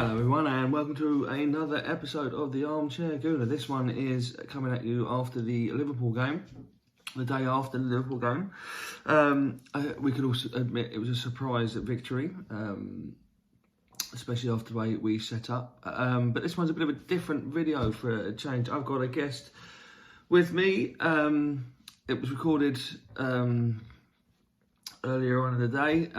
Hello everyone and welcome to another episode of the Armchair Gooner. This one is coming at you after the Liverpool game, the day after the Liverpool game. We could also admit it was a surprise victory, especially after the way we set up. But this one's a bit of a different video for a change. I've got a guest with me. It was recorded earlier on in the day.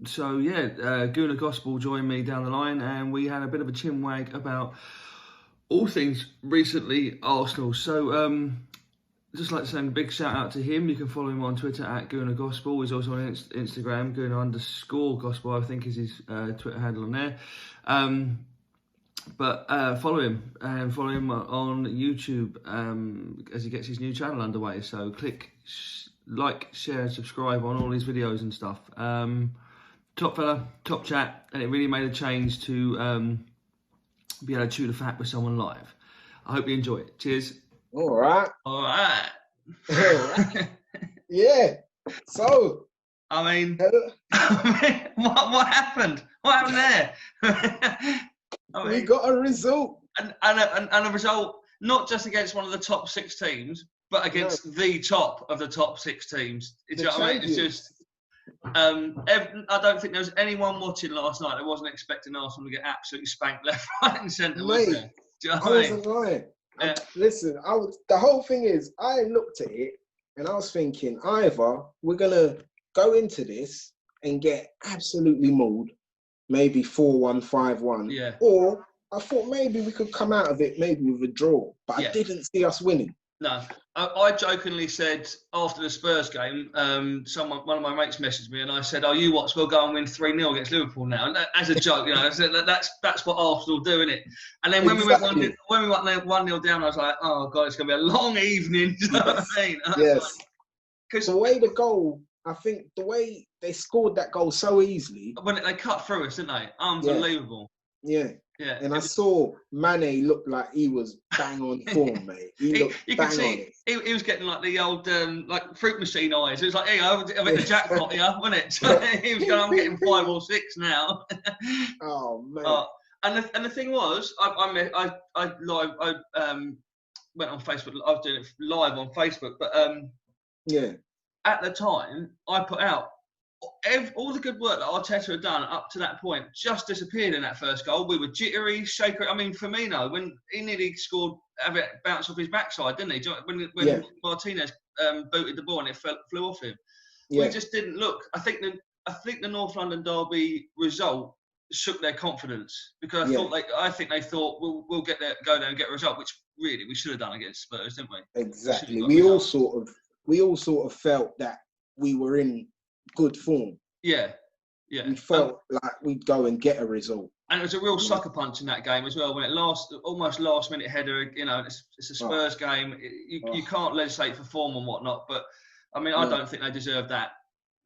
Gooner Gospel joined me down the line and we had a bit of a chinwag about all things recently Arsenal. So just like to send a big shout out to him. You can follow him on Twitter at Gooner Gospel. He's also on Instagram, Gooner_Gospel, I think is his Twitter handle on there. Follow him and follow him on YouTube as he gets his new channel underway. So click like, share and subscribe on all his videos and stuff. Top fella, top chat, and it really made a change to be able to chew the fat with someone live. I hope you enjoy it. Cheers. All right. Yeah. So, what happened? What happened there? We got a result. And a result not just against one of the top six teams, but against the top of the top six teams. Do you know what I mean? It's just... I don't think there was anyone watching last night that wasn't expecting Arsenal to get absolutely spanked left, right, and centre. Was there? Do you know what I mean? Wasn't lying. Yeah. Listen, the whole thing is, I looked at it and I was thinking, either we're gonna go into this and get absolutely mauled, maybe 4-1, 5-1, or I thought maybe we could come out of it maybe with a draw, but I didn't see us winning. No, I jokingly said after the Spurs game, one of my mates messaged me and I said, "Oh, you watch, we'll go and win 3-0 against Liverpool now." And as a joke, I said that's what Arsenal do, isn't it? And then when we went 1-0 down, I was like, "Oh God, it's going to be a long evening." Do you know what I mean? Yes. Because the way the goal, I think the way they scored that goal so easily. When they cut through us, didn't they? Unbelievable. Yeah. And I saw Mane look like he was bang on form, mate. You could see he was getting like the old like fruit machine eyes. It was like, "Hey, I've hit the jackpot here, wasn't it?" So he was going, "I'm getting 5 or 6 now." Oh man! And the thing was, I went on Facebook. I was doing it live on Facebook, but at the time I put out. All the good work that Arteta had done up to that point just disappeared in that first goal. We were jittery, shaky. I mean, Firmino, when he nearly scored, have it bounce off his backside, didn't he? When Martinez booted the ball and it flew off him. We just didn't look. I think the North London derby result shook their confidence because I think they thought we'll go there and get a result, which really we should have done against Spurs, didn't we? Exactly. We all sort of felt that we were in good form. Yeah. We felt like we'd go and get a result. And it was a real sucker punch in that game as well. When it almost last minute header, it's a Spurs game. You can't legislate for form and whatnot. But I mean, I don't think they deserve that.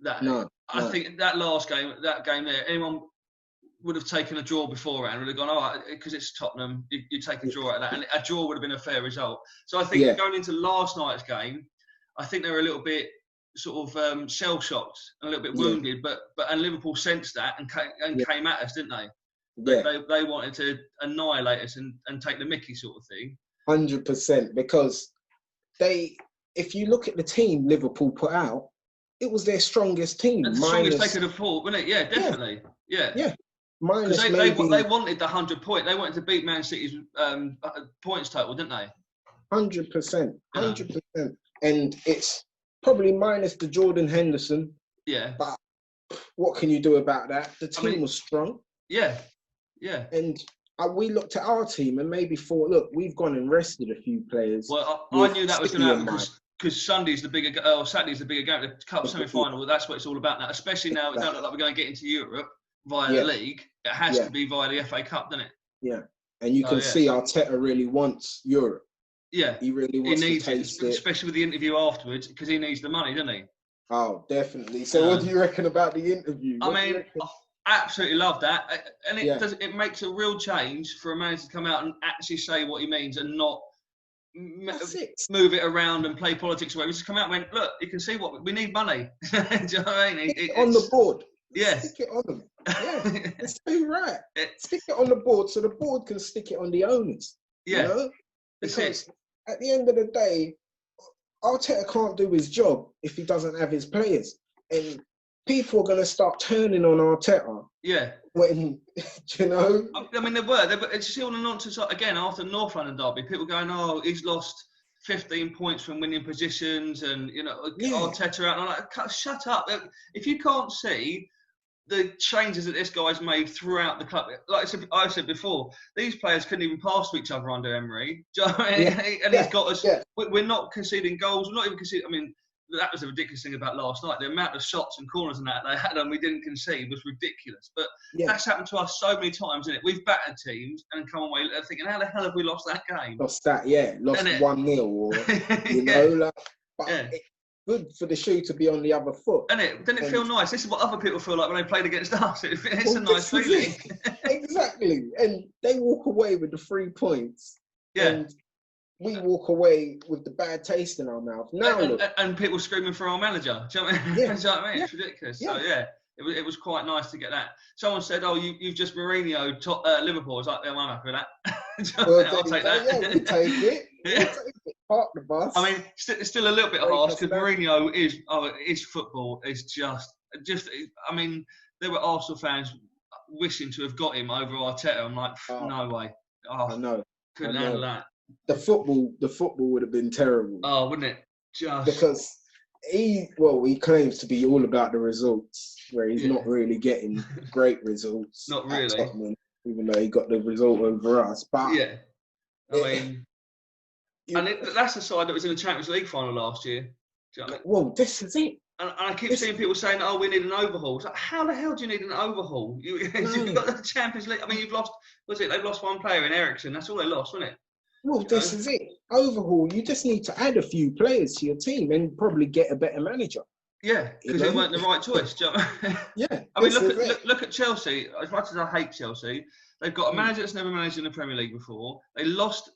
I think that game there, anyone would have taken a draw beforehand. Would have gone, "Oh, because it's Tottenham, you take a draw out of that," and a draw would have been a fair result. So I think going into last night's game, I think they were a little bit sort of shell shocked and a little bit wounded, but Liverpool sensed that and came at us, didn't they? They wanted to annihilate us and take the mickey sort of thing. 100%, because if you look at the team Liverpool put out, it was their strongest team. And the strongest they could have fought, wasn't it? Yeah, definitely. Yeah. Minus they wanted the 100 point. They wanted to beat Man City's points total, didn't they? 100%. 100%. And it's probably minus the Jordan Henderson. Yeah. But what can you do about that? The team was strong. Yeah. And we looked at our team and maybe thought, look, we've gone and rested a few players. Well, I knew that was going to happen because Saturday's the bigger game, the Cup semi-final. Well, that's what it's all about now, especially now it don't look like we're going to get into Europe via the league. It has to be via the FA Cup, doesn't it? Yeah. And you can see Arteta really wants Europe. Yeah, he really wants to taste it, especially with the interview afterwards, because he needs the money, doesn't he? Oh, definitely. So, what do you reckon about the interview? I absolutely love that, and it makes a real change for a manager to come out and actually say what he means and not move it around and play politics away. We just come out and went, look, you can see what we need money. Do you know what I mean? On the board. Yes. Stick it on them. Yeah, it's so right. Stick it on the board so the board can stick it on the owners. Yeah. You know? Because at the end of the day, Arteta can't do his job if he doesn't have his players. And people are going to start turning on Arteta. Yeah. When, you know? I mean, it's still the nonsense. Again, after North London derby, people going, oh, he's lost 15 points from winning positions and, you know, Arteta out. And I'm like, shut up. If you can't see the changes that this guy's made throughout the club, like I said before, these players couldn't even pass to each other under Emery. Do you know what I mean? And he's got us. Yeah. We're not conceding goals. We're not even conceding. I mean, that was a ridiculous thing about last night. The amount of shots and corners and that they had and we didn't concede was ridiculous. But that's happened to us so many times, isn't it? We've battered teams and come away thinking, how the hell have we lost that game? Lost 1-0 or, you know, like, but good for the shoe to be on the other foot. Didn't it feel nice? This is what other people feel like when they played against us. It's a nice feeling. Exactly. And they walk away with the 3 points. Yeah. And we walk away with the bad taste in our mouth. Now and people screaming for our manager. Do you know what I mean? Yeah. Do you know what I mean? It's ridiculous. Yeah. So it was quite nice to get that. Someone said, "Oh, you've just Mourinho'd Liverpool." I was like, "Yeah, I'm happy with that." I'll take that. Yeah, we take it. We'll take it. Park the bus. I mean, it's still a little bit harsh because Mourinho is football. It's just. I mean, there were Arsenal fans wishing to have got him over Arteta. I'm like, no way. I know. Couldn't handle that. The football would have been terrible. Oh, wouldn't it? Just because he claims to be all about the results, where he's not really getting great results. Not really. Tottenham, even though he got the result over us. But I mean, that's the side that was in the Champions League final last year. Do you know what I mean? Well, this is it. And I keep seeing people saying, "Oh, we need an overhaul." It's like, how the hell do you need an overhaul? You've got the Champions League. I mean, you've lost. They've lost one player in Eriksen. That's all they lost, wasn't it? Well, this is it. Overhaul. You just need to add a few players to your team and probably get a better manager. Yeah, because they weren't the right choice. Do you know what I mean? Yeah. I mean, look at Chelsea. As much as I hate Chelsea, they've got a manager that's never managed in the Premier League before. They lost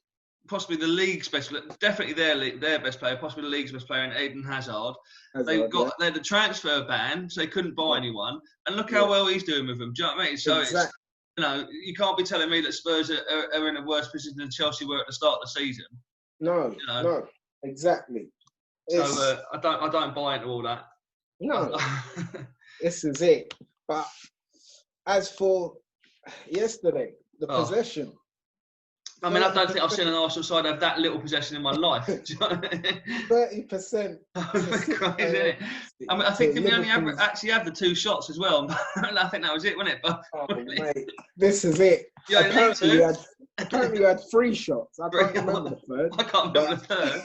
possibly the league's best, definitely their best player, possibly the league's best player in Eden Hazard. They had the transfer ban, so they couldn't buy anyone. And look how well he's doing with them. Do you know what I mean? So it's, you know, you can't be telling me that Spurs are in a worse position than Chelsea were at the start of the season. No, no, exactly. So I don't buy into all that. No, this is it. But as for yesterday, the possession. I mean, I don't think I've seen an Arsenal side have that little possession in my life. 30%. Crazy, isn't it? I mean, I think we only actually had the 2 shots as well. I think that was it, wasn't it? But mate, this is it. Apparently you had 3 shots. I can't remember the third. I can't remember the third.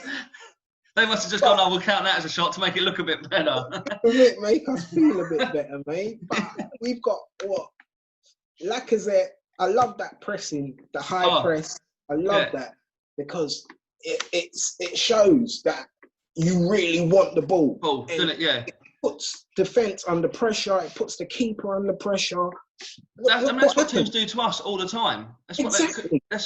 They must have just gone, we'll count that as a shot to make it look a bit better. It make us feel a bit better, mate. But we've got Lacazette. I love that pressing, the high press. I love that because it shows that you really want the ball. Doesn't it? Yeah. It puts defence under pressure. It puts the keeper under pressure. That's what teams do to us all the time. That's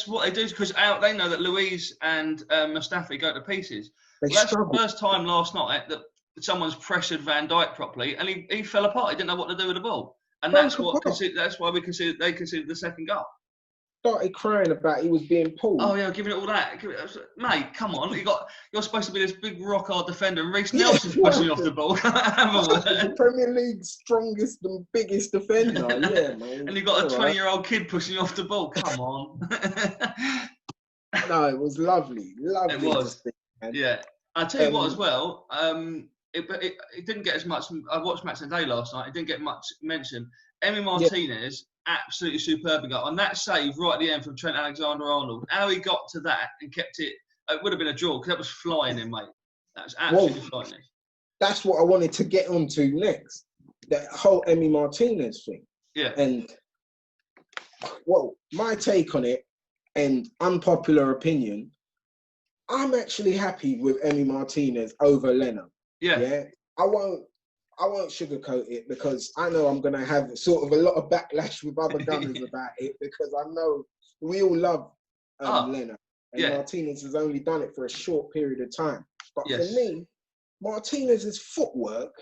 what they do because they know that Luiz and Mustafi go to pieces. That's the first time last night that someone's pressured Van Dijk properly, and he fell apart. He didn't know what to do with the ball, and that's why they conceded the second goal. Started crying about he was being pulled. Oh yeah, giving it all that, mate. Come on, you're supposed to be this big rock hard defender, and Reece Nelson's pushing you off the ball. The Premier League's strongest and biggest defender. Yeah, man. And you've got a 20-year-old kid pushing you off the ball. Come on. No, it was lovely. It was. Yeah, I tell you what, as well. It didn't get as much. I watched Match of the Day last night. It didn't get much mention. Emi Martinez. Absolutely superb goal. And that save right at the end from Trent Alexander-Arnold, how he got to that and kept it, it would have been a draw because that was flying in, mate. That was absolutely flying in. That's what I wanted to get onto next. That whole Emi Martinez thing. Yeah. And, my take on it, and unpopular opinion, I'm actually happy with Emi Martinez over Leno. Yeah. I won't sugarcoat it because I know I'm going to have sort of a lot of backlash with other gunners about it because I know we all love Leno. And Martinez has only done it for a short period of time. But for me, Martinez's footwork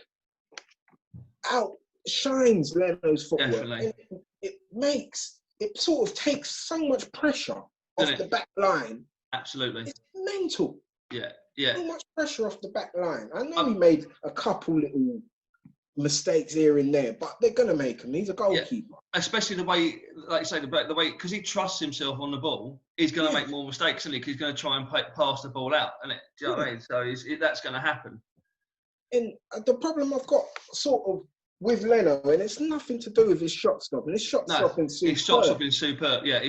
shines Leno's footwork. And it sort of takes so much pressure off the back line. Absolutely. It's mental. Yeah. So much pressure off the back line. I know he made a couple little mistakes here and there, but they're going to make him. He's a goalkeeper. Yeah. Especially the way, like you say, the way, because he trusts himself on the ball, he's going to make more mistakes, isn't he? Because he's going to try and pass the ball out, isn't it? Do you know what I mean? So that's going to happen. And the problem I've got sort of with Leno, and it's nothing to do with his shot stopping. His shot stopping superb. His shot stopping superb. Yeah,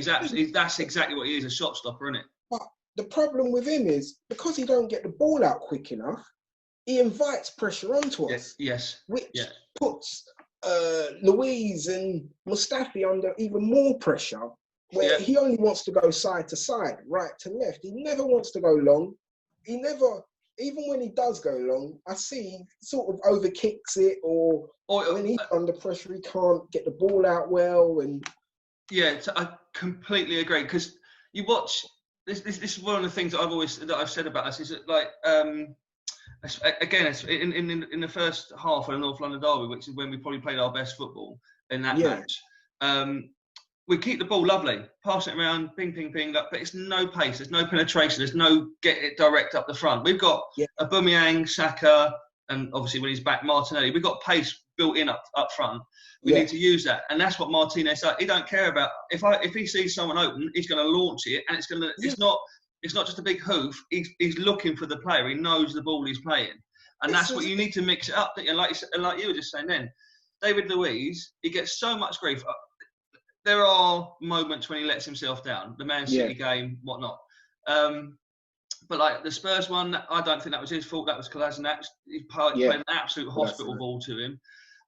that's exactly what he is, a shot stopper, isn't it? But the problem with him is because he don't get the ball out quick enough, he invites pressure onto us. Yes. Which puts Luiz and Mustafi under even more pressure, where he only wants to go side to side, right to left. He never wants to go long. He never, even when he does go long, I see he sort of overkicks it, or when he's under pressure, he can't get the ball out well. And I completely agree, because you watch. This is one of the things that I've said about us, is that, like, again, it's in the first half of the North London derby, which is when we probably played our best football in that match. We keep the ball lovely, pass it around, ping, ping, ping, but it's no pace, there's no penetration, there's no get it direct up the front. We've got Aubameyang, Saka, and obviously when he's back, Martinelli. We've got pace built in up front. We need to use that, and that's what Martinez does. He don't care about if he sees someone open, he's going to launch it, and it's not just a big hoof. He's looking for the player. He knows the ball he's playing, and that's what you need to mix it up. And like you were just saying then, David Luiz, he gets so much grief. There are moments when he lets himself down. The Man City game, whatnot. But like the Spurs one, I don't think that was his fault. That was Kolasinac. He played an absolute hospital ball to him.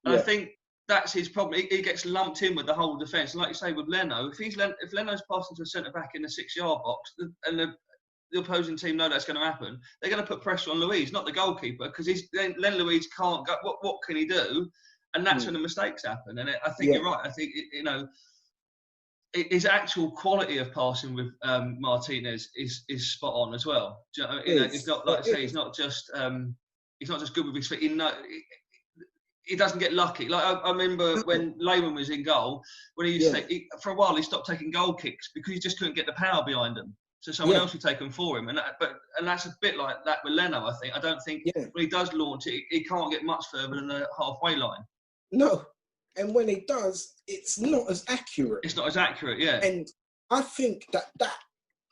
And I think that's his problem. He gets lumped in with the whole defence. And like you say with Leno, if Leno's passing to a centre-back in the 6-yard box, and the opposing team know that's going to happen, they're going to put pressure on Luiz, not the goalkeeper, because then Luiz can't go. What can he do? And that's when the mistakes happen. And I think you're right. I think his actual quality of passing with Martinez is spot on as well. Do you know, it's not, like I say, he's not just good with his feet. He doesn't get lucky. Like I remember when Lehmann was in goal, when he used to for a while he stopped taking goal kicks because he just couldn't get the power behind him. So someone else would take them for him, and that's a bit like that with Leno. I think. I don't think when he does launch it, he can't get much further than the halfway line. No, and when he does, it's not as accurate. It's not as accurate, yeah. And I think that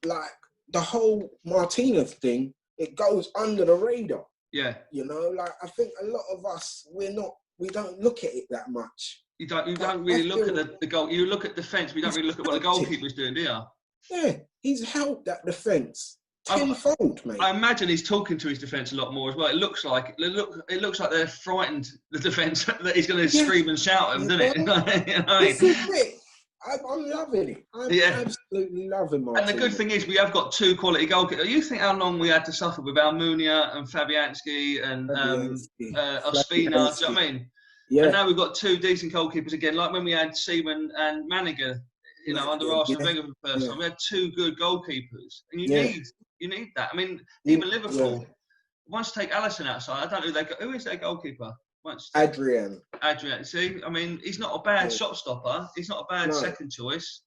like the whole Martinez thing, it goes under the radar. Yeah. You know, like I think a lot of us, we don't look at it that much. You don't really look at the goal. You look at defence, but you don't really look at what the goalkeeper's doing, do you? Yeah, he's helped that defence tenfold, mate. I imagine he's talking to his defence a lot more as well. It looks like they're frightened, the defence, that he's going to scream and shout at them, doesn't it? You know what I mean? I'm loving it. I'm absolutely loving Martinez. And the good thing is we have got two quality goalkeepers. You think how long we had to suffer with Almunia and Fabianski and Ospina, do you know what I mean? Yeah. And now we've got two decent goalkeepers again, like when we had Seaman and Maniger, under Arsene Wenger for the first time. We had two good goalkeepers. And you need that. I mean, even Liverpool, once take Alisson outside, I don't know who is their goalkeeper? Adrian. See, I mean, he's not a bad shot stopper. He's not a bad second choice.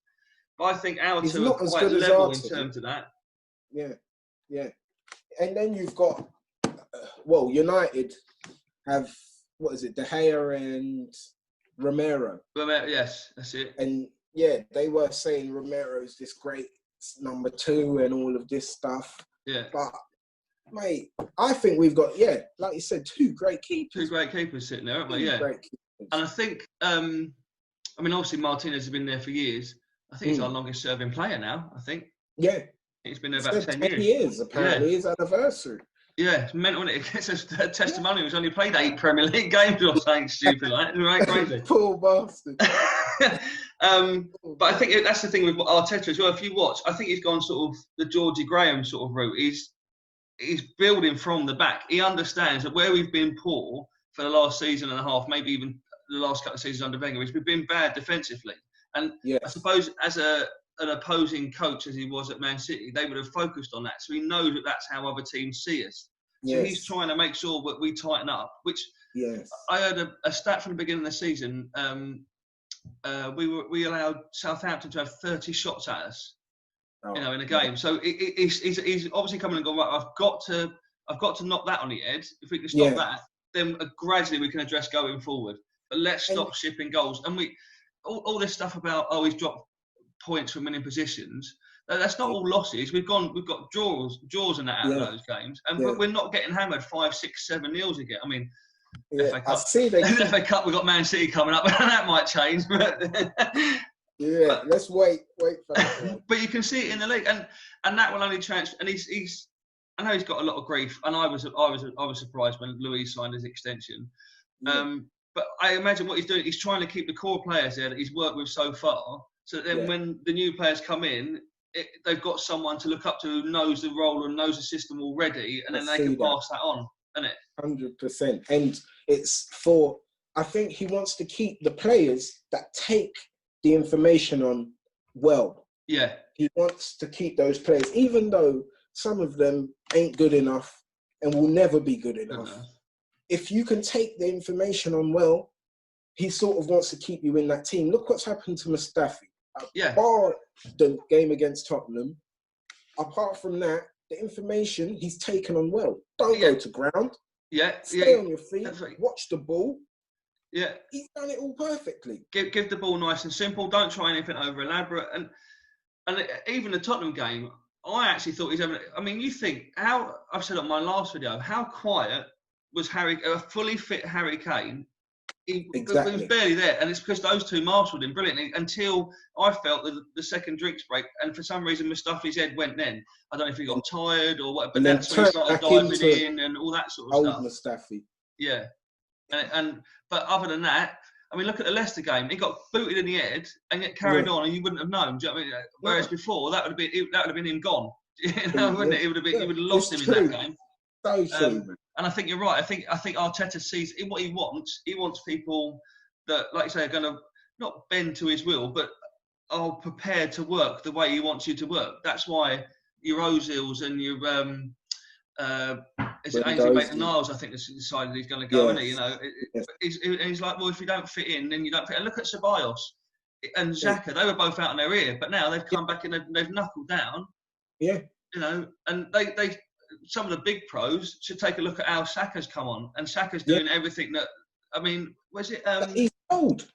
But I think our two are quite level in terms of that. Yeah. And then you've got, United have, De Gea and Romero. Yes, that's it. And they were saying Romero's this great number 2 and all of this stuff. Yeah. But mate, I think we've got, like you said, two great keepers. Two great keepers sitting there, haven't we? Yeah. Great keepers. And I think, obviously Martinez has been there for years. I think he's our longest serving player now, I think. Yeah. He's been there about 10 years. 10 years, apparently, his anniversary. Yeah, it's mental, isn't it? It gets a testimony. He's only played 8 Premier League games or something stupid like that. Right? Crazy. Poor bastard. But I think that's the thing with Arteta as well. If you watch, I think he's gone sort of the Georgie Graham sort of route. He's building from the back. He understands that where we've been poor for the last season and a half, maybe even the last couple of seasons under Wenger, is we've been bad defensively. And I suppose as an opposing coach as he was at Man City, they would have focused on that. So he knows that that's how other teams see us. So he's trying to make sure that we tighten up, which Yes. I heard a stat from the beginning of the season. We allowed Southampton to have 30 shots at us, in a game. So he's obviously coming and gone, right, I've got to knock that on the head. If we can stop that, then gradually we can address going forward. But let's stop shipping goals. And all this stuff about he's dropped points from winning positions. That's not all losses. We've got draws and that out of those games, and we're not getting hammered 5, 6, 7-0 again. I mean, FA Cup. FA Cup, we've got Man City coming up, and that might change. But let's wait for that. But you can see it in the league, and that will only transfer. And he's I know he's got a lot of grief, and I was surprised when Luis signed his extension. But I imagine what he's doing, he's trying to keep the core players there that he's worked with so far, so that then when the new players come in, they've got someone to look up to who knows the role and knows the system already, and then they can pass that on, isn't it? 100%. And it's I think he wants to keep the players that take the information on well. Yeah. He wants to keep those players, even though some of them ain't good enough and will never be good enough. If you can take the information on well, he sort of wants to keep you in that team. Look what's happened to Mustafi. Bar the game against Tottenham, apart from that, the information he's taken on well. Don't go to ground. Stay on your feet. Watch the ball. Yeah. He's done it all perfectly. Give the ball nice and simple. Don't try anything over elaborate. And even the Tottenham game, I actually thought he's having... I mean, you think, I've said on my last video, how quiet was a fully fit Harry Kane? He was barely there, and it's because those two marshalled him brilliantly until I felt the second drinks break, and for some reason Mustafi's head went then. I don't know if he got tired or what, but that's when he started diving in and all that sort of stuff. Mustafi. Yeah. But other than that, I mean, look at the Leicester game. He got booted in the head and yet carried on, and you wouldn't have known. Do you know what I mean? Whereas before, that would have been him gone. Wouldn't it? He would have lost him in that game. So true. And I think you're right. I think Arteta sees what he wants. He wants people that, like you say, are going to not bend to his will, but are prepared to work the way he wants you to work. That's why your Ozils and your is it Ainsley Maitland-Niles? I think has decided he's going to go, isn't he? You know, he's like, well, if you don't fit in, then you don't fit. And look at Ceballos and Xhaka. They were both out in their ear, but now they've come back and they've knuckled down. Yeah. You know, and they some of the big pros should take a look at how Saka's come on, and Saka's doing everything that. I mean, was it? He's old.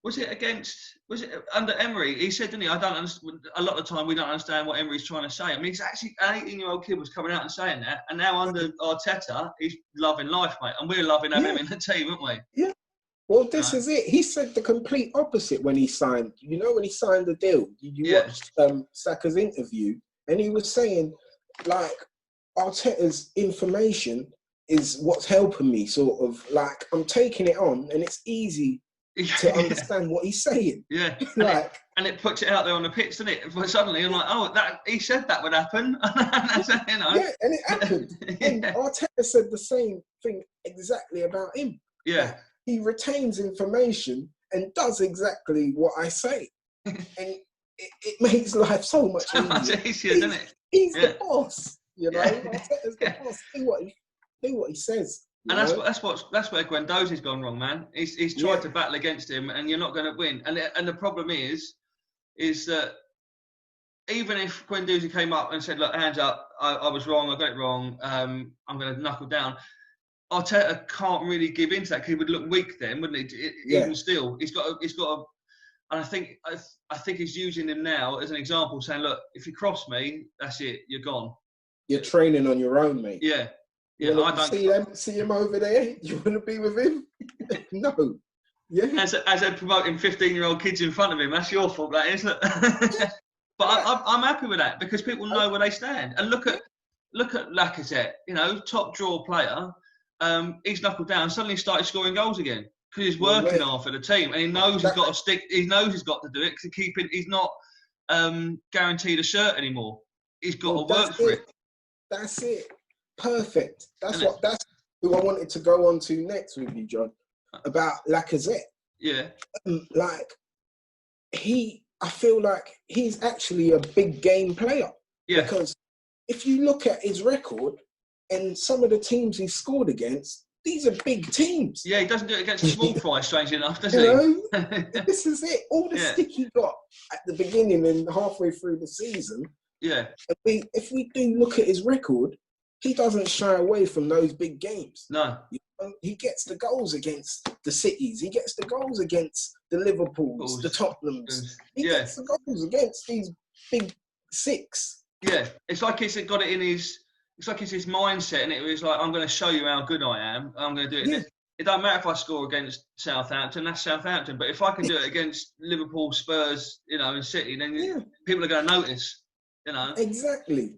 Was it under Emery? He said, didn't he? I don't understand. A lot of the time, we don't understand what Emery's trying to say. I mean, he's actually an 18-year-old kid was coming out and saying that, and now under Arteta, he's loving life, mate, and we're loving having him in the team, aren't we? Yeah. Well, this is it. He said the complete opposite when he signed. You know, when he signed the deal, you watched Saka's interview, and he was saying, like, Arteta's information is what's helping me, sort of. Like, I'm taking it on, and it's easy to understand what he's saying. Yeah. and it puts it out there on the pitch, doesn't it? But suddenly I'm like, oh, that he said that would happen. You know. Yeah, and it happened. And Arteta said the same thing exactly about him. Yeah. He retains information and does exactly what I say. And it makes life so much easier, doesn't it? He's the boss, you know. Arteta's the boss. Do what he says. And that's where Guendouzi's gone wrong, man. He's tried to battle against him, and you're not going to win. And the problem is that even if Guendouzi came up and said, "Look, hands up, I was wrong, I got it wrong. I'm going to knuckle down," Arteta can't really give in to that because he would look weak then, wouldn't he? Even still, he's got to. And I think he's using him now as an example, saying, "Look, if you cross me, that's it. You're gone. You're training on your own, mate." Yeah. You don't see him over there. You want to be with him? No. Yeah. As they're promoting 15-year-old kids in front of him, that's your fault, that isn't it? But I'm happy with that because people know where they stand. And look at Lacazette, you know, top draw player. He's knuckled down. Suddenly started scoring goals again because he's working hard for the team, and he knows he's got to stick. He knows he's got to do it because he's not guaranteed a shirt anymore. He's got to work for it. That's it. Perfect. That's who I wanted to go on to next with you, John, about Lacazette. Yeah. I feel like he's actually a big game player. Yeah. Because if you look at his record and some of the teams he scored against, these are big teams. Yeah, he doesn't do it against a small fry, strangely enough, does he? This is it. All the stick he got at the beginning and halfway through the season. Yeah. If we do look at his record, he doesn't shy away from those big games. No. He gets the goals against the Cities. He gets the goals against the Liverpools, the Tottenhams. He gets the goals against these big six. Yeah, it's like he's got it in his. It's like it's his mindset, and it was like, I'm going to show you how good I am. I'm going to do it. Yeah. It don't matter if I score against Southampton. That's Southampton. But if I can do it against Liverpool, Spurs, and City, then people are going to notice. Exactly.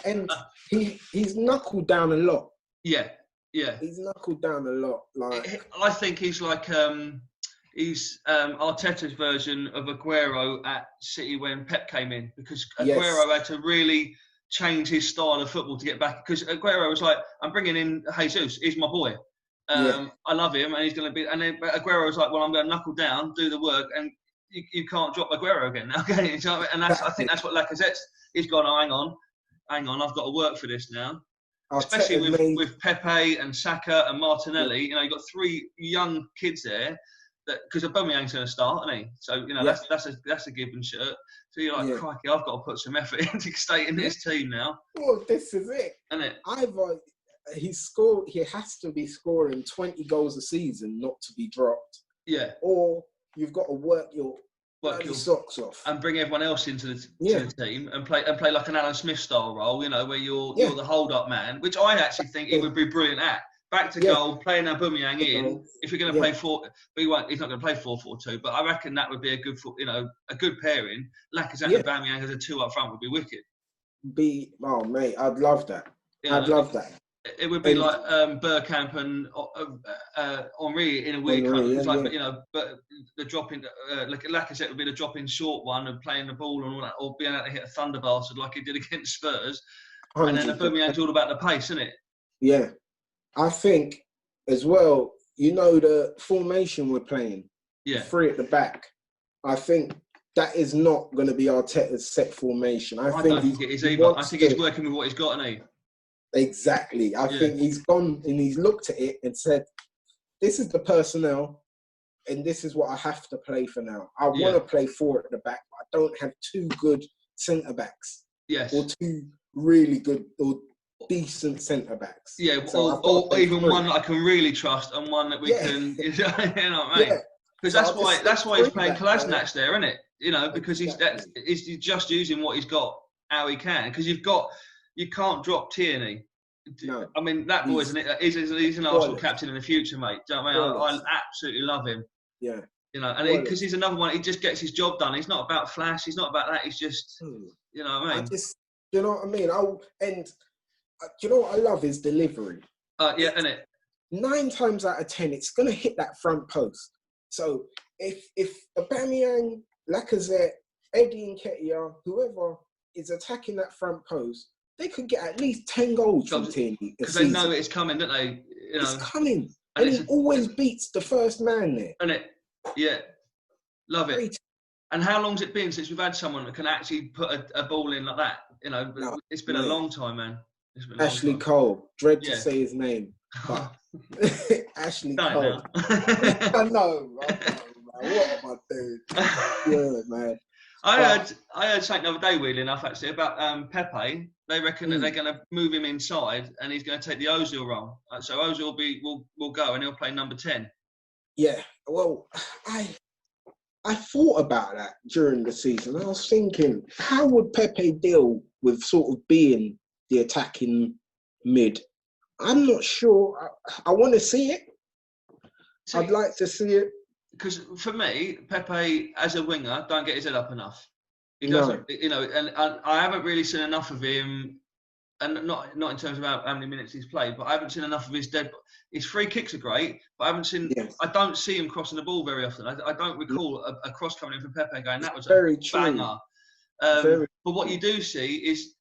And he's knuckled down a lot. Yeah. He's knuckled down a lot. Like I think he's like he's Arteta's version of Aguero at City when Pep came in, because Aguero had to really change his style of football to get back, because Aguero was like, I'm bringing in Jesus, he's my boy. I love him, and he's going to be. And then Aguero was like, well, I'm going to knuckle down, do the work, and you can't drop Aguero again now, can you? And I think that's what Lacazette's. He's gone, hang on, I've got to work for this now. Especially with Pepe and Saka and Martinelli, you've got three young kids there. Because Aubameyang's going to start, isn't he? So that's a given shirt. So you're like, crikey, I've got to put some effort in to stay in this team now. Well, this is it. Isn't it? He has to be scoring 20 goals a season not to be dropped. Yeah. Or you've got to work your socks off and bring everyone else into the team and play like an Alan Smith style role. Where you're the hold up man, which I actually think he would be brilliant at. Back to goal, playing Aubameyang in. If you're going to play he's not going to play 4-4-2. But I reckon that would be a good pairing. Lacazette and Aubameyang as a two up front would be wicked. Mate, I'd love that. I'd love that. It would be like Bergkamp and Henry in a weird kind of like, but the dropping Lacazette would be the dropping short one and playing the ball and all that, or being able to hit a thunder bastard like he did against Spurs. 100%. And then Aubameyang's all about the pace, isn't it? Yeah. I think, as well, the formation we're playing, three at the back, I think that is not going to be Arteta's set formation. I don't think it is either. I think he's working with what he's got, isn't he? Exactly. I think he's gone and he's looked at it and said, this is the personnel and this is what I have to play for now. I want to play four at the back, but I don't have two good centre-backs. Yes. Or two really good or decent centre backs. Yeah, so or even one that I can really trust and one that we can, you know what I mean? Because that's why he's playing Kolasinac there, isn't it? Because he's just using what he's got how he can. Because you can't drop Tierney. No. I mean, that boy he's an Arsenal captain in the future, mate. Do you know what I mean? I absolutely love him. Yeah. And because he's another one, he just gets his job done. He's not about flash. He's not about that. He's just, you know what I mean? You know what I mean? You know what I love is delivery. Innit? 9 times out of 10, it's going to hit that front post. So if Aubameyang, Lacazette, Eddie Nketiah, whoever is attacking that front post, they could get at least 10 goals from Tierney. Because they know it's coming, don't they? It's coming. And he always beats the first man there. Innit? Yeah. Love it. And how long's it been since we've had someone that can actually put a ball in like that? It's been a long time, man. Ashley Cole. Dread to say his name. But Ashley Cole. I know, man. What am I doing? Yeah, man. I heard something the other day, weirdly enough, actually, about Pepe. They reckon that they're going to move him inside and he's going to take the Ozil role. So Ozil will go and he'll play number 10. Yeah. Well, I thought about that during the season. I was thinking, how would Pepe deal with sort of being the attacking mid? I'm not sure. I want to see it. I'd like to see it. Because for me, Pepe as a winger don't get his head up enough. He doesn't, and I haven't really seen enough of him, and not in terms of how many minutes he's played, but I haven't seen enough of his dead. His free kicks are great, but I haven't seen. Yes. I don't see him crossing the ball very often. I don't recall a cross coming in from Pepe going, that was a banger. But what you do see is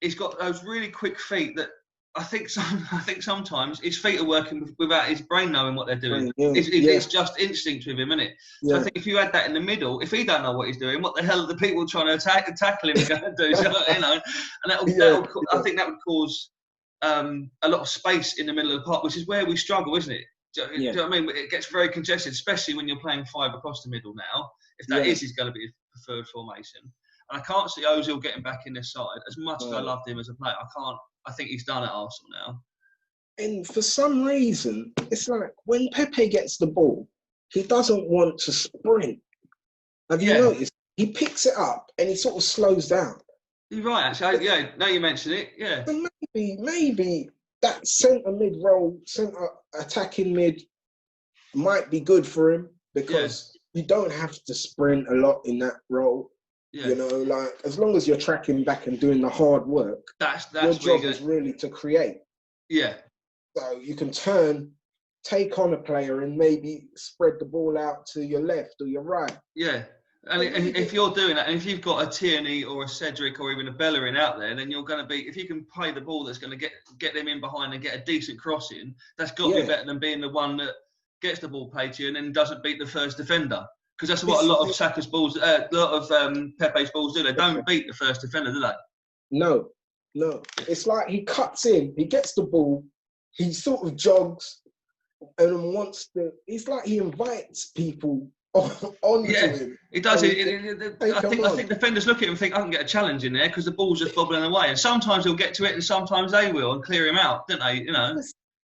he's got those really quick feet that I think sometimes his feet are working without his brain knowing what they're doing. It's just instinct with him, isn't it? So I think if you had that in the middle, if he don't know what he's doing, what the hell are the people trying to tackle him going to do? And I think that would cause a lot of space in the middle of the park, which is where we struggle, isn't it? Do you know what I mean? It gets very congested, especially when you're playing 5 across the middle now. If that is going to be his preferred formation. And I can't see Ozil getting back in this side. As much as I loved him as a player, I think he's done at Arsenal now. And for some reason, it's like when Pepe gets the ball, he doesn't want to sprint. Have you noticed? He picks it up and he sort of slows down. You're right, actually. Now you mention it, So maybe that centre mid role, centre attacking mid, might be good for him because you don't have to sprint a lot in that role. Yeah. You know, like as long as you're tracking back and doing the hard work, that's your job is really to create. Yeah. So you can take on a player and maybe spread the ball out to your left or your right. Yeah. And if you're doing that, and if you've got a Tierney or a Cedric or even a Bellerin out there, then you're going to be, if you can play the ball that's going to get them in behind and get a decent cross in, that's got to be better than being the one that gets the ball played to you and then doesn't beat the first defender. Because that's what a lot of Saka's balls, a lot of Pepe's balls do. They don't beat the first defender, do they? No. It's like he cuts in, he gets the ball, he sort of jogs and wants to. It's like he invites people onto him. He does. I think defenders look at him and think, I can get a challenge in there because the ball's just bobbling away. And sometimes he'll get to it and sometimes they will and clear him out, don't they? You know.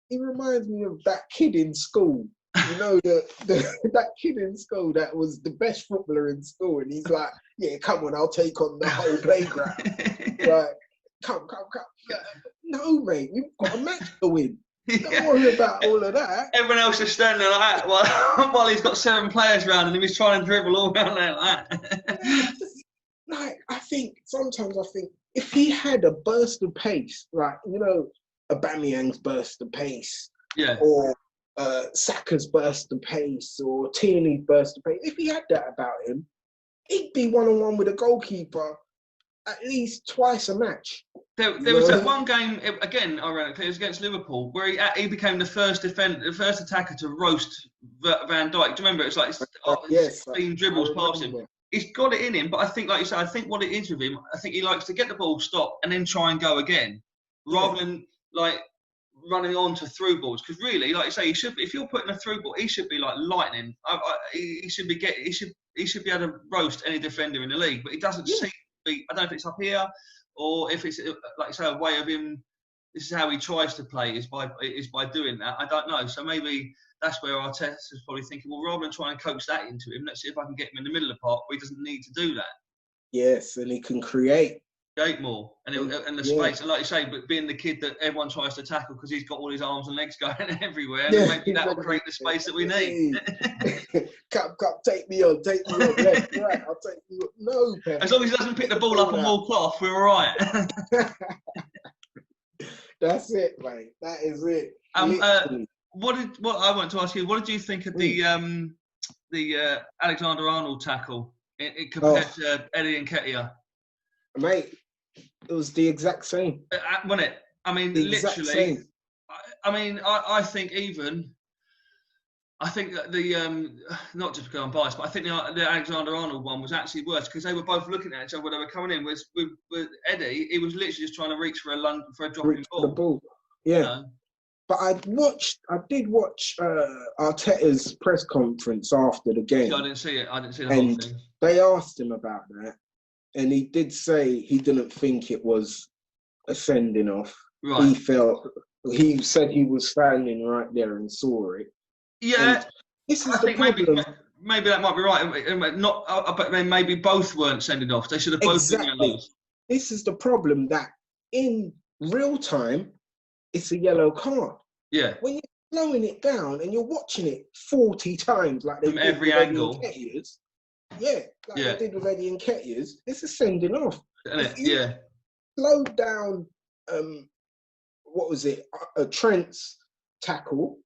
He reminds me of that kid in school. You know, that kid in school that was the best footballer in school. And he's like, yeah, come on, I'll take on the whole playground. Like, come. No, mate, you've got a match to win. Don't worry about all of that. Everyone else is standing there like that while he's got 7 players around and he's trying to dribble all around there like that. Like, sometimes I think if he had a burst of pace, like, you know, Aubameyang's burst of pace, or Saka's burst of pace, or Tierney's burst of pace, if he had that about him, he'd be one-on-one with a goalkeeper at least twice a match. There was that one game, again, ironically, it was against Liverpool, where he became the first attacker to roast Van Dijk. Do you remember? It's like 16 dribbles past him. He's got it in him, but I think, like you said, I think what it is with him, I think he likes to get the ball, stop, and then try and go again, rather than like running on to through balls. Because really, like you say, he should. If you're putting a through ball, he should be like lightning. He should be able to roast any defender in the league, but he doesn't seem to be. I don't know if it's up here or if it's, like you say, a way of him. This is how he tries to play is by doing that. I don't know. So maybe that's where Arteta is probably thinking, well, rather than try and coax that into him, let's see if I can get him in the middle of the park where he doesn't need to do that. Yes, and he can create more and the space. And like you say, but being the kid that everyone tries to tackle because he's got all his arms and legs going everywhere, and maybe that will create the space that we need. Come, take me on, left, right, I'll take you on. No, Pep. As long as he doesn't pick the ball up and walk off, we're all right. That's it, mate. That is it. What I want to ask you? What did you think of the Alexander-Arnold tackle compared to Eddie Nketiah? Mate, it was the exact same. Wasn't it? I mean, literally. I think that the not just because I'm biased, but I think the Alexander-Arnold one was actually worse because they were both looking at each other when they were coming in. With Eddie, he was literally just trying to reach for a dropping ball. The ball. Yeah. You know? But I did watch Arteta's press conference after the game. I didn't see it. I didn't see the whole thing. They asked him about that, and he did say he didn't think it was a sending off. Right. He said he was standing right there and saw it. Yeah, and this is the problem. Maybe that might be right. Not, but then maybe both weren't sending off. They should have both been yellows. This is the problem, that in real time, it's a yellow card. Yeah. When you're slowing it down and you're watching it 40 times, like they from every angle. They did with Eddie Nketiah's, it's a sending off. Yeah. Slow down. What was it? A Trent's tackle.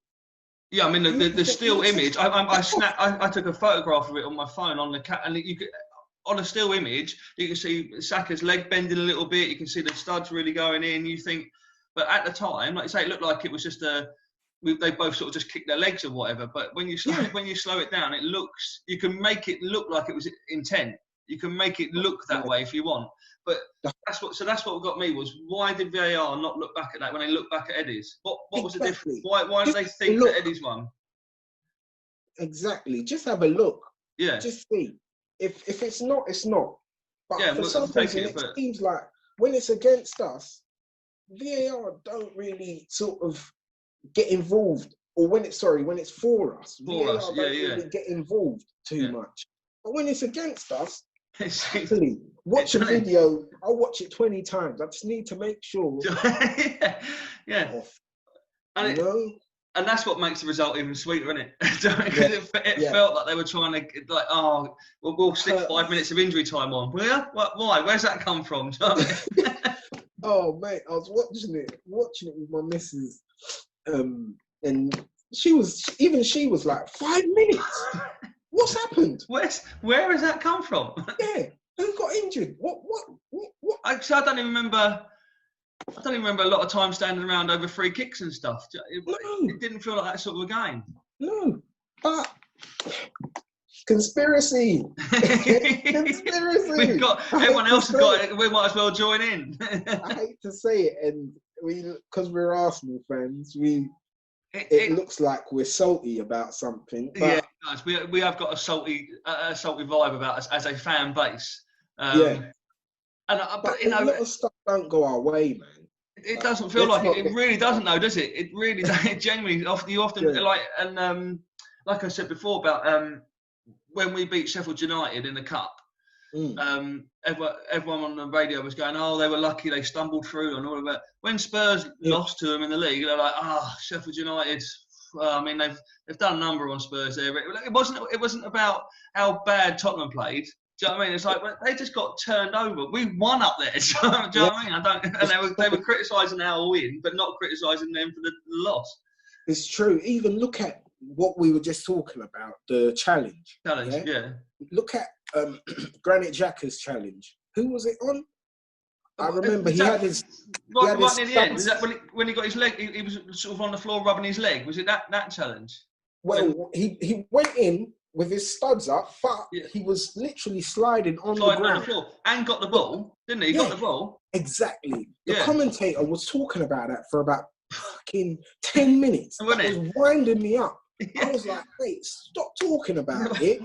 Yeah, I mean the still image. I took a photograph of it on my phone and you could, on a still image you can see Saka's leg bending a little bit. You can see the studs really going in. You think, but at the time, like you say, it looked like it was just they both sort of just kicked their legs or whatever. But when you slow it down, you can make it look like it was intent. You can make it look that way if you want. But that's what got me was, why did VAR not look back at that when they looked back at Eddie's? What was the difference? Why did they think that Eddie's won? Exactly. Just have a look. Yeah. Just see. If it's not, it's not. But for some reason, it seems like when it's against us, VAR don't really sort of get involved. Or when it's for us, VAR don't really get involved too much. But when it's against us, actually, watch a video. I'll watch it 20 times. I just need to make sure. Yeah. And that's what makes the result even sweeter, isn't it? Because it felt like they were trying to, we'll stick 5 minutes of injury time on. Why? Where's that come from? Oh, mate, I was watching it with my missus, and she was like, 5 minutes? What's happened? Where has that come from? Yeah, who got injured? What? I don't even remember a lot of time standing around over free kicks and stuff. It didn't feel like that sort of a game. No, but conspiracy. We've got everyone else has got it. We might as well join in. I hate to say it, and because we're Arsenal fans, it looks like we're salty about something. But yeah, guys, we have got a salty vibe about us as a fan base. And but a lot of stuff don't go our way, man. It doesn't feel like it. It really doesn't, though, does it? It really, it genuinely. You often like I said before about when we beat Sheffield United in the cup. Everyone on the radio was going, "Oh, they were lucky, they stumbled through," and all of that. When Spurs lost to them in the league, they're like, Sheffield United. I mean, they've done a number on Spurs there. It wasn't about how bad Tottenham played. Do you know what I mean? It's like they just got turned over. We won up there. Do you know what I mean? And they were criticising our win, but not criticising them for the loss. It's true. Even look at what we were just talking about, the challenge. Yeah. Look at Granit Xhaka's challenge. Who was it on? I remember he had his. Right near the end. Was that when he got his leg? He was sort of on the floor rubbing his leg. Was it that challenge? Well, he went in with his studs up, but he was literally sliding on the ground. On the floor. And got the ball, didn't he? He got the ball. Exactly. The commentator was talking about that for about fucking 10 minutes. It was winding me up. I was like, wait, stop talking about it.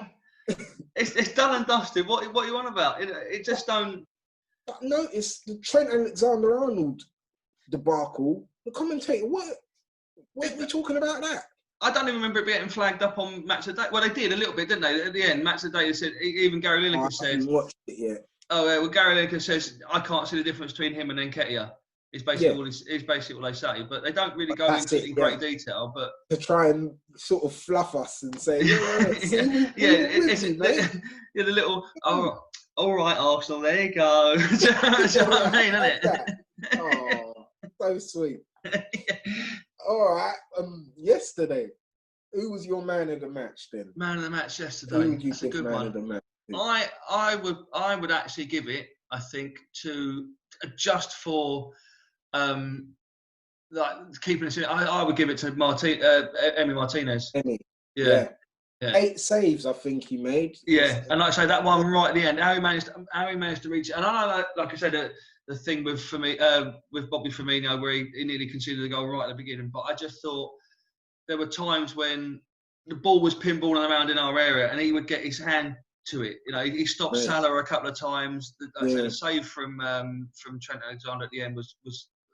It's done and dusted. What are you on about? It just don't... But notice the Trent Alexander-Arnold debacle. The commentator, what are we talking about that? I don't even remember it being flagged up on Match of the Day. Well, they did a little bit, didn't they? At the end, Match of the Day said, even Gary Lineker said... I haven't watched it yet. Oh, yeah, well, Gary Lineker says, I can't see the difference between him and Nketiah. It's basically what they say. But they don't really go into it in great detail. But to try and sort of fluff us and say, the little, all right, Arsenal, there you go. Do you know what I mean, isn't it? Oh, so sweet. All right. Yesterday, who was your man of the match then? Man of the match yesterday. That's a good one. Of the match? I would actually give it, I think, to just for like keeping us in. I would give it to Emi Martinez. Yeah. 8 saves, I think he made. Yeah, and like I say, that one right at the end, how he managed to reach it. And I know, like I said, the thing with Bobby Firmino, where he nearly conceded the goal right at the beginning. But I just thought there were times when the ball was pinballing around in our area, and he would get his hand to it. You know, he stopped Salah a couple of times. The save from Trent Alexander at the end was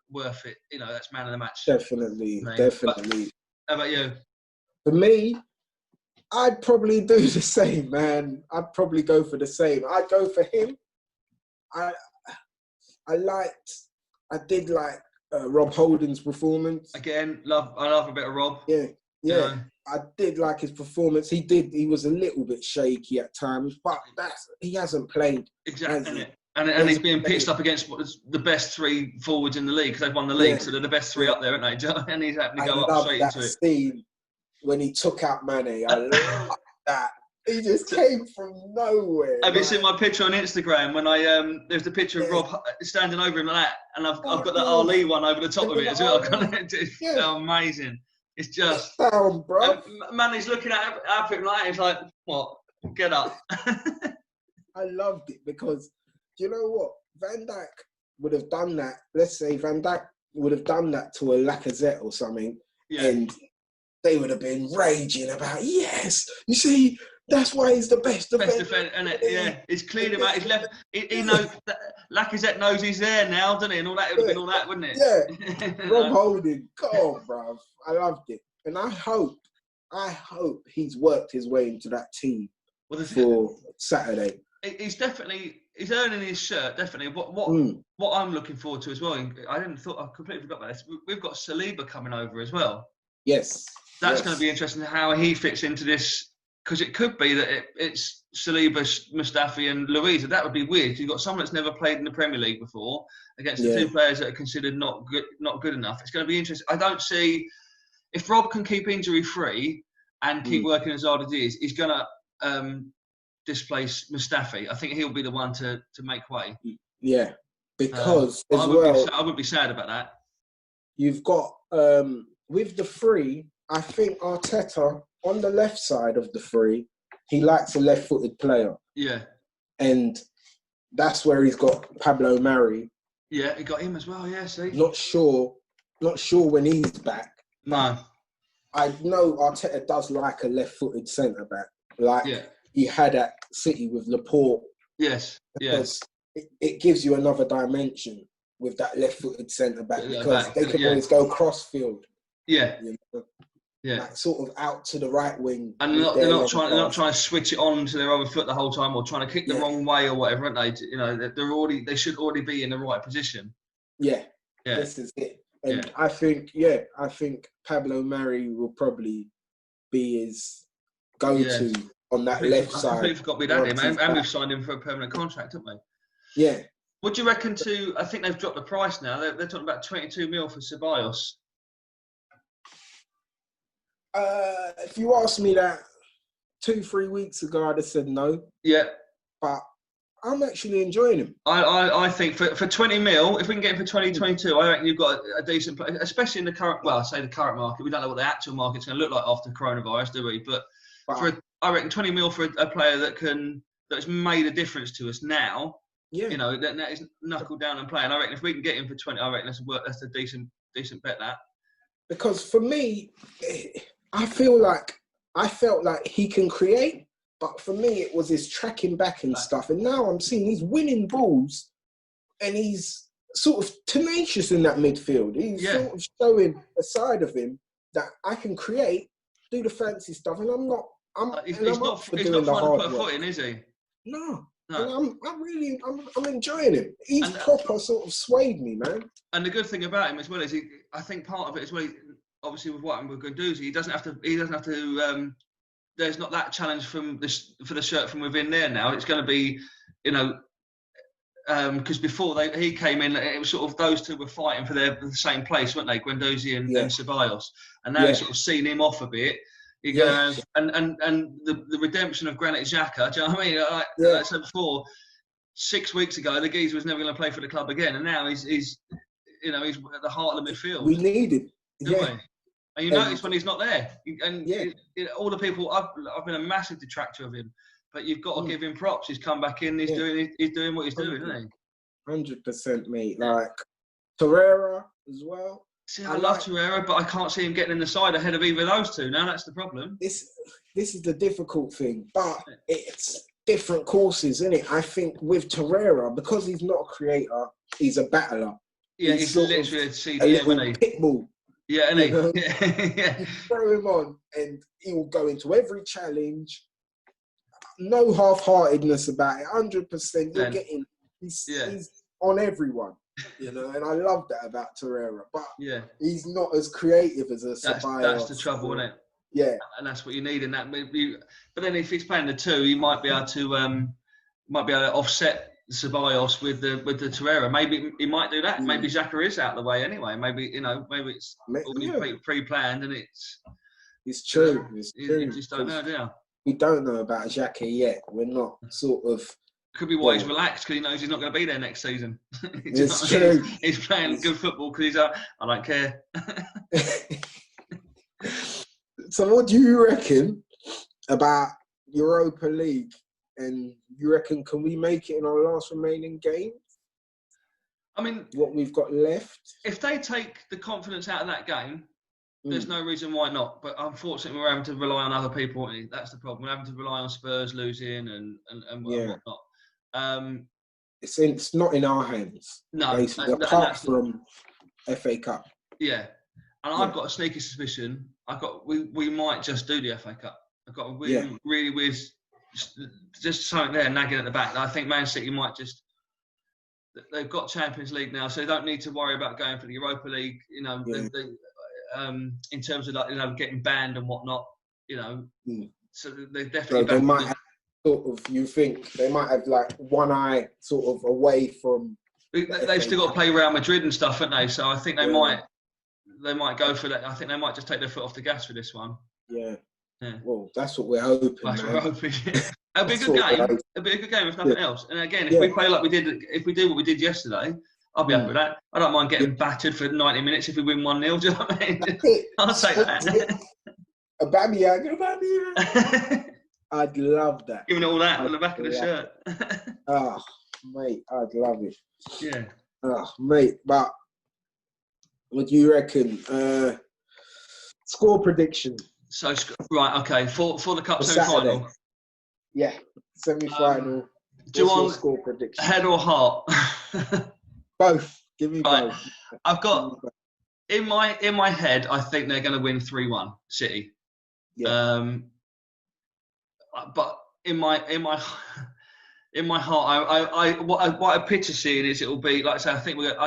worth it. You know, that's man of the match. Definitely. But how about you? For me, I'd probably do the same, man. I'd probably go for the same. I'd go for him. I did like Rob Holding's performance. Again, I love a bit of Rob. Yeah. I did like his performance. He was a little bit shaky at times, but he hasn't played. Exactly. And he's being pitched up against the best 3 forwards in the league, because they've won the league, so they're the best 3 up there, aren't they? And he's having to go up straight into it. I love that scene when he took out Mane. I love that. He just came from nowhere. Have you seen my picture on Instagram when there's the picture of Rob standing over him like that, and I've got the Ali one over the top of it as well. It's amazing. It's just bro. Mane's looking at it like, he's like, what? Get up. I loved it because, do you know what? Van Dijk would have done that. Let's say Van Dijk would have done that to a Lacazette or something, and they would have been raging about, yes, you see, that's why he's the best defender. And he's cleared him out. He's left. He knows that Lacazette knows he's there now, doesn't he? And all that would have been all that, wouldn't it? Yeah. Rob Holding, come on, bruv. I loved it, and I hope he's worked his way into that team for Saturday. He's earning his shirt, definitely. What I'm looking forward to as well, I completely forgot about this. We've got Saliba coming over as well. Yes. That's going to be interesting how he fits into this, because it could be that it's Saliba, Mustafi and Luiz. That would be weird. You've got someone that's never played in the Premier League before against the two players that are considered not good enough. It's going to be interesting. I don't see, if Rob can keep injury free and keep working as hard as he is, he's going to displace Mustafi. I think he'll be the one to make way. Yeah, because I would be sad about that. You've got with the three, I think Arteta on the left side of the three, he likes a left-footed player. Yeah, and that's where he's got Pablo Mari. Yeah, he got him as well. Yeah, see. Not sure when he's back. No. I know Arteta does like a left-footed centre back, he had at City with Laporte. Yes. Because it gives you another dimension with that left-footed centre back because they can always go cross-field. Yeah. You know? Yeah. Like sort of out to the right wing. And they're not trying to switch it on to their other foot the whole time or trying to kick the wrong way or whatever, aren't they? You know, they should already be in the right position. Yeah. This is it. And I think Pablo Mari will probably be his go-to on that left side. I completely forgot we'd had him, and we've signed him for a permanent contract, haven't we? Yeah. What do you reckon I think they've dropped the price now. They're talking about 22 mil for Ceballos. If you asked me that 2-3 weeks ago, I'd have said no. Yeah. But I'm actually enjoying him. I think for 20 mil, if we can get him for 2022, I reckon you've got a decent player, especially in the current, the current market. We don't know what the actual market's going to look like after coronavirus, do we? But I reckon 20 mil for a player that's made a difference to us now. Yeah. You know, that is knuckled down and playing. I reckon if we can get him for 20, I reckon that's a decent bet, that. Because for me, I felt like he can create, but for me it was his tracking back and stuff. And now I'm seeing he's winning balls, and he's sort of tenacious in that midfield. He's sort of showing a side of him that I can create, do the fancy stuff, and I'm not. He's not trying to put a foot in, is he? No. And I'm enjoying him. He's proper sort of swayed me, man. And the good thing about him as well is I think part of it as well. Obviously, with what we're going to do, he doesn't have to. There's not that challenge for the shirt from within there now. It's going to be, because before he came in, it was sort of those two were fighting for the same place, weren't they? Guendouzi and Ceballos, and now he's sort of seen him off a bit. He goes, and the redemption of Granit Xhaka. Do you know what I mean? Like I said before, 6 weeks ago, the geezer was never going to play for the club again, and now he's at the heart of the midfield. We need him. And you notice when he's not there, and all the people. I've been a massive detractor of him, but you've got to give him props. He's come back in. He's doing what he's doing, isn't he? 100%, mate. Like Torreira as well. See, I love Torreira, but I can't see him getting in the side ahead of either of those two. Now that's the problem. This is the difficult thing, but it's different courses, isn't it? I think with Torreira, because he's not a creator, he's a battler. Yeah, he's literally a CDM, isn't he? Pitbull. Yeah, isn't he? You throw him on, and he will go into every challenge. No half-heartedness about it. 100%. You're getting. He's on everyone. And I love that about Torreira, but he's not as creative as a Ceballos. That's the trouble, isn't it? Yeah, and that's what you need in that. But then if he's playing the two, he might be able to offset Ceballos with the Torreira. Maybe he might do that. Maybe Xhaka is out of the way anyway. Maybe it's all pre-planned and it's true. It's true. You just don't know, do you? We don't know about Xhaka yet. We're not sort of. Could be why he's relaxed, because he knows he's not going to be there next season. It's true. He's playing good football because he's I don't care. So what do you reckon about Europa League and you reckon, can we make it in our last remaining game? I mean, what we've got left. If they take the confidence out of that game, there's no reason why not. But unfortunately, we're having to rely on other people. That's the problem. We're having to rely on Spurs losing and whatnot. It's not in our hands. No, basically, apart from FA Cup. Yeah, and I've got a sneaky suspicion. We might just do the FA Cup. I've got a really weird, just something there nagging at the back. I think Man City might just. They've got Champions League now, so they don't need to worry about going for the Europa League. You know, in terms of getting banned and whatnot. You know, so they definitely. So they might have you think they might have one eye sort of away from. They've still got to play Real Madrid and stuff, haven't they? So I think they might go for that. I think they might just take their foot off the gas for this one. Yeah. Well, that's what we're hoping. That's what we're hoping. It'll be a good game. It'll be a good game if nothing else. And again, if we play like we did, if we do what we did yesterday, I'll be happy with that. I don't mind getting battered for 90 minutes if we win 1-0. Do you know what I mean? I'll take that. Aubameyang. I'd love that. Giving it all that on the back of the shirt. Oh, mate, I'd love it. Yeah. Oh, mate, but what do you reckon? Score prediction. So, right, okay, for the Cup semi-final. Yeah, semi-final. Do you want score prediction? Head or heart? Both. Give me both. I've got in my head. I think they're going to win 3-1 City. Yeah. But in my heart, what I picture seeing is it'll be like I say. I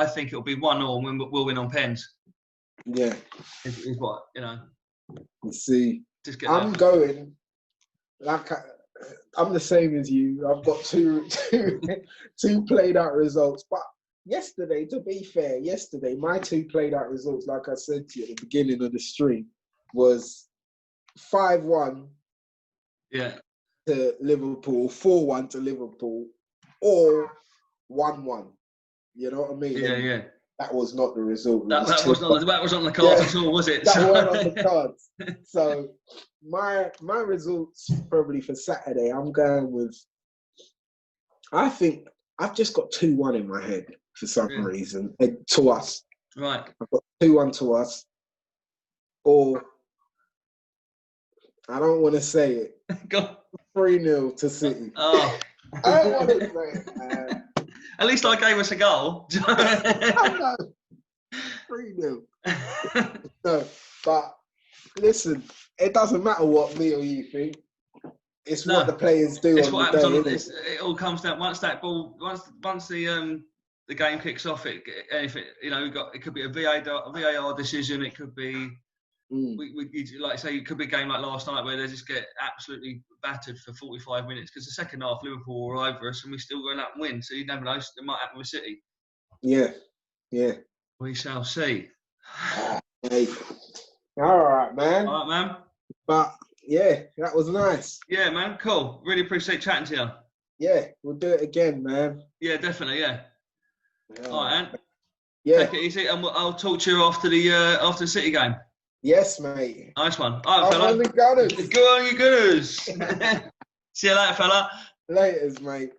think it'll be 1-0 and we'll win on pens. Yeah. Is what you know. Let's see. I'm going I'm the same as you. I've got two played out results. But yesterday, to be fair, my two played out results, like I said to you at the beginning of the stream, was 5-1 to Liverpool, 4-1 to Liverpool, or 1-1. You know what I mean? Yeah. That was not the result. That was not on the cards at all, was it? That weren't on the cards. So my results probably for Saturday, I'm going with. I think I've just got 2-1 in my head for some reason to us. Right. I've got 2-1 to us, or I don't want to say it. Go. 3-0 to City. Oh. I don't want to say it. At least I gave us a goal. 3-0. No, but listen, it doesn't matter what me or you think. It's what the players do. It's what happens it all comes down once the game kicks off. It could be a VAR decision. It could be. Like say, it could be a game like last night where they just get absolutely battered for 45 minutes because the second half Liverpool were over us and we still go out and win. So you never know, it might happen with City. Yeah. We shall see. Hey. All right, man. But yeah, that was nice. Yeah, man. Cool. Really appreciate chatting to you. Yeah, we'll do it again, man. Yeah, definitely. Yeah. All right, man. Yeah. Take it easy, and I'll talk to you after the City game. Yes, mate. Nice one. All right, fella. On the Gunners. Go on, you Gunners. See you later, fella. Laters, mate.